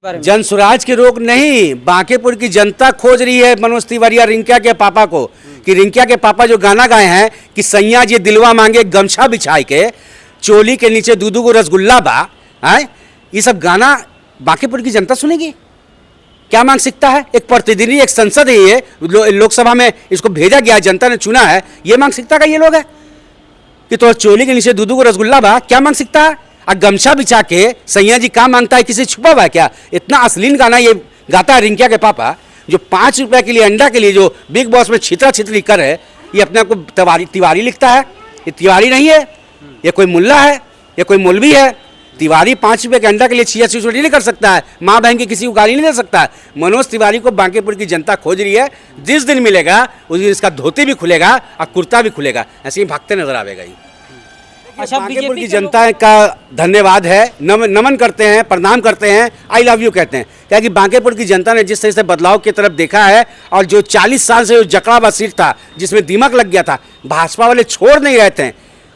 जन स्वराज के रोग नहीं, बांकेपुर की जनता खोज रही है मनोज तिवारी और रिंकिया के पापा को, कि रिंकिया के पापा जो गाना गाए हैं कि सैया जी दिलवा मांगे गमछा बिछाई के, चोली के नीचे दूधू को रसगुल्ला बा, है ये सब गाना बांकेपुर की जनता सुनेगी? क्या मांग सकता है? एक प्रतिनिधि, एक संसद है, ये लोकसभा में इसको भेजा गया, जनता ने चुना है, ये मांग सकता का ये लोग है कि तो चोली के नीचे दूधू को रसगुल्ला बा? क्या मांग सकता है? और गमछा बिछा के सैया जी काम मांगता है, किसी छुपा हुआ है क्या? इतना अश्लील गाना ये गाता है रिंकिया के पापा, जो 5 रुपए के लिए अंडा के लिए जो बिग बॉस में छितरा छितरी कर है, ये अपने आप को तिवारी लिखता है। ये तिवारी नहीं है, ये कोई मुल्ला है, ये कोई मौलवी है। तिवारी 5 रुपए के अंडा के लिए छिया नहीं कर सकता है, माँ बहन की किसी को गाली नहीं दे सकता है। मनोज तिवारी को बांकेपुर की जनता खोज रही है, जिस दिन मिलेगा उस दिन इसका धोती भी खुलेगा और कुर्ता भी खुलेगा, ऐसे ही भागते नजर आएगा। अच्छा, बांकेपुर की जनता का धन्यवाद है, नमन करते हैं, प्रणाम करते हैं, आई लव यू कहते हैं, क्या कि बांकेपुर की जनता ने जिस तरह से बदलाव की तरफ देखा है, और जो 40 साल से जो जकड़ा सीट था जिसमें दीमक लग गया था, भाजपा वाले छोड़ नहीं रहे थे,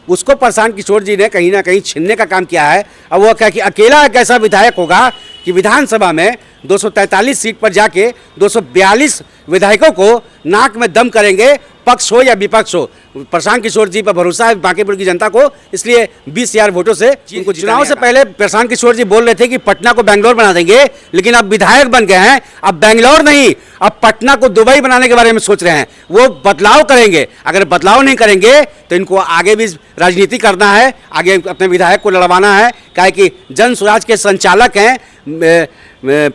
उसको प्रशांत किशोर जी ने कहीं ना कहीं छीनने का काम किया है। अब वो क्या कि अकेला एक ऐसा विधायक होगा कि विधानसभा में 243 सीट पर जाके 242 विधायकों को नाक में दम करेंगे, पक्ष हो या विपक्ष हो। प्रशांत किशोर जी पर भरोसा है बांकेपुर की जनता को, इसलिए 20,000 वोटों से उनको चुनाव से पहले प्रशांत किशोर जी बोल रहे थे कि पटना को बेंगलोर बना देंगे, लेकिन अब विधायक बन गए हैं, अब बेंगलोर नहीं, अब पटना को दुबई बनाने के बारे में सोच रहे हैं। वो बदलाव करेंगे, अगर बदलाव नहीं करेंगे तो इनको आगे भी राजनीति करना है, आगे अपने विधायक को लड़वाना है, क्या कि जन स्वराज के संचालक हैं,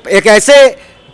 एक ऐसे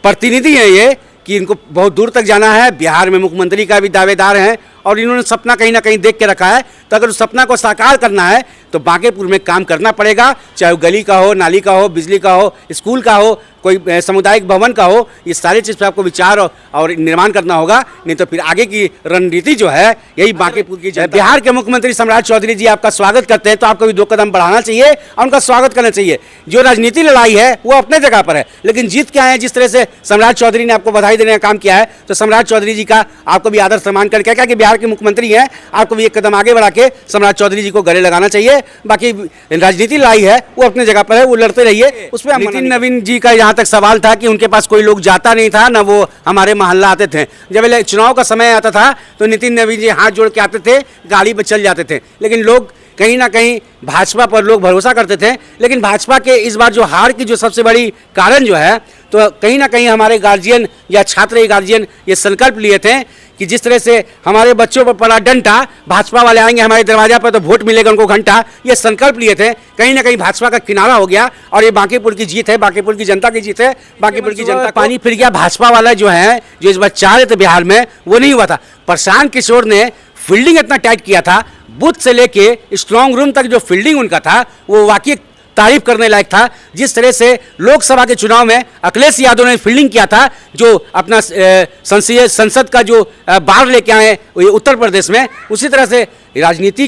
प्रतिनिधि हैं ये कि इनको बहुत दूर तक जाना है। बिहार में मुख्यमंत्री का भी दावेदार हैं और इन्होंने सपना कहीं ना कहीं देख के रखा है, तो अगर उस सपना को साकार करना है तो बांकेपुर में काम करना पड़ेगा, चाहे वो गली का हो, नाली का हो, बिजली का हो, स्कूल का हो, कोई सामुदायिक भवन का हो, ये सारी चीज़ पर आपको विचार और निर्माण करना होगा, नहीं तो फिर आगे की रणनीति जो है यही बांकेपुर की। बिहार के मुख्यमंत्री सम्राट चौधरी जी आपका स्वागत करते हैं, तो आपको भी 2 कदम बढ़ाना चाहिए और उनका स्वागत करना चाहिए। जो राजनीति लड़ाई है वो अपने जगह पर है, लेकिन जीत क्या है, जिस तरह से सम्राट चौधरी ने आपको बधाई देने का काम किया है, तो सम्राट चौधरी जी का आपको भी आदर सम्मान करके, क्या कि बिहार के मुख्यमंत्री हैं, आपको भी 1 कदम आगे बढ़ा के सम्राट चौधरी जी को गले लगाना चाहिए। बाकी राजनीति लड़ाई है वो अपने जगह पर है, वो लड़ते रहिए। उसमें नितिन नवीन जी का यहाँ तक सवाल था कि उनके पास कोई लोग जाता नहीं था ना, वो हमारे मोहल्ला आते थे। जब चुनाव का समय आता था तो नितिन नवीन जी हाथ जोड़ के आते थे, गाड़ी पर चल जाते थे, लेकिन लोग कहीं ना कहीं भाजपा पर लोग भरोसा करते थे। लेकिन भाजपा के इस बार जो हार की जो सबसे बड़ी कारण जो है, तो कहीं ना कहीं हमारे गार्जियन या छात्र गार्जियन ये संकल्प लिए थे कि जिस तरह से हमारे बच्चों पर पड़ा डंटा, भाजपा वाले आएंगे हमारे दरवाजा पर तो वोट मिलेगा उनको घंटा, ये संकल्प लिए थे। कहीं ना कहीं भाजपा का किनारा हो गया और ये बांकेपुर की जीत है, बांकेपुर की जनता की जीत है। बांकेपुर की जनता पानी फिर गया, भाजपा वाला जो है, जो इस बार चाह रहे थे बिहार में, वो नहीं हुआ था। प्रशांत किशोर ने फील्डिंग इतना टाइट किया था, बूथ से लेके स्ट्रांग रूम तक जो फील्डिंग उनका था वो वाकई तारीफ करने लायक था। जिस तरह से लोकसभा के चुनाव में अखिलेश यादव ने फील्डिंग किया था, जो अपना संसद का जो बाहर लेके आए उत्तर प्रदेश में, उसी तरह से राजनीति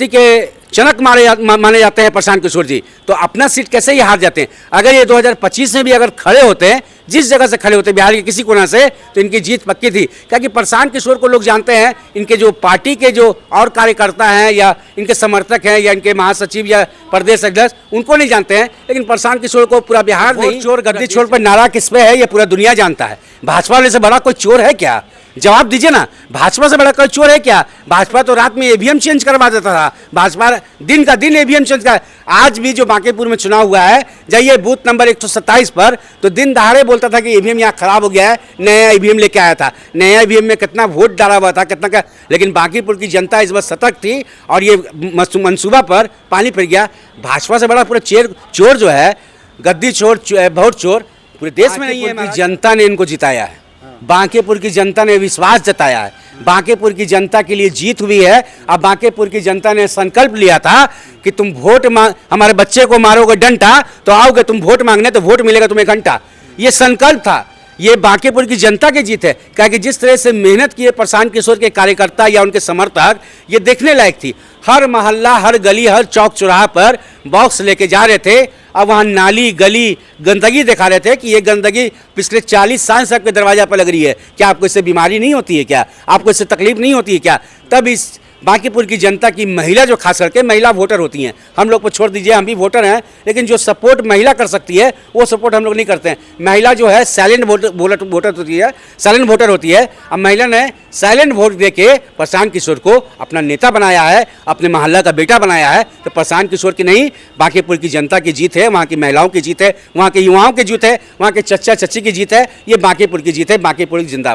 के चनक माने जाते हैं प्रशांत किशोर जी, तो अपना सीट कैसे ही हार जाते हैं। अगर ये 2025 में भी अगर खड़े होते हैं, जिस जगह से खड़े होते बिहार के किसी कोना से, तो इनकी जीत पक्की थी। क्योंकि प्रशांत किशोर को लोग जानते हैं, इनके जो पार्टी के जो और कार्यकर्ता हैं या इनके समर्थक हैं या इनके महासचिव या प्रदेश अध्यक्ष, उनको नहीं जानते हैं, लेकिन प्रशांत किशोर को पूरा बिहार नहीं, चोर गद्दी चोर पर नारा किस पे है ये पूरा दुनिया जानता है। भाजपा वाले से बड़ा कोई चोर है क्या? जवाब दीजिए ना, भाजपा से बड़ा कोई चोर है क्या? भाजपा तो रात में ईवीएम चेंज करवा देता था, भाजपा दिन का दिन ईवीएम चेंज कर। आज भी जो बांकेपुर में चुनाव हुआ है, जाइए बूथ नंबर 127 पर, तो दिन दहाड़े बोलता था कि ईवीएम यहाँ खराब हो गया है, नया ईवीएम लेके आया था। नया ईवीएम में कितना वोट डाला हुआ था, कितना का, लेकिन बांकेपुर की जनता इस बार सतर्क थी और ये मनसूबा पर पानी फिर गया। भाजपा से बड़ा पूरा चोर जो है, गद्दी चोर, बहुत चोर पूरे देश में नहीं है। जनता ने इनको जिताया है, बांकेपुर की जनता ने विश्वास जताया है, बांकेपुर की जनता के लिए जीत हुई है। अब बांकेपुर की जनता ने संकल्प लिया था कि तुम वोट हमारे बच्चे को मारोगे डंटा तो आओगे तुम वोट मांगने, तो वोट मिलेगा तुम्हें घंटा, ये संकल्प था। ये बांकेपुर की जनता की जीत है, क्योंकि जिस तरह से मेहनत किए प्रशांत किशोर के कार्यकर्ता या उनके समर्थक, ये देखने लायक थी। हर मोहल्ला, हर गली, हर चौक चौराहा पर बॉक्स लेके जा रहे थे, अब वहाँ नाली गली गंदगी दिखा रहे थे कि ये गंदगी पिछले 40 साल से आपके दरवाजा पर लग रही है, क्या आपको इससे बीमारी नहीं होती है, क्या आपको इससे तकलीफ नहीं होती है क्या? तब इस बांकीपुर की जनता की महिला जो खास करके महिला वोटर होती हैं, हम लोग को छोड़ दीजिए, हम भी वोटर हैं, लेकिन जो सपोर्ट महिला कर सकती है वो सपोर्ट हम लोग नहीं करते हैं। महिला जो है साइलेंट वोटर होती है, साइलेंट वोटर होती है। अब महिला ने साइलेंट वोट दे के प्रशांत किशोर को अपना नेता बनाया है, अपने मोहल्ला का बेटा बनाया है। तो प्रशांत किशोर की नहीं, बांकीपुर की जनता की जीत है, वहाँ की महिलाओं की जीत है, वहाँ के युवाओं की जीत है, वहाँ के चच्चा चच्ची की जीत है। ये बांकीपुर की जीत है, बांकीपुर जिंदाबाद।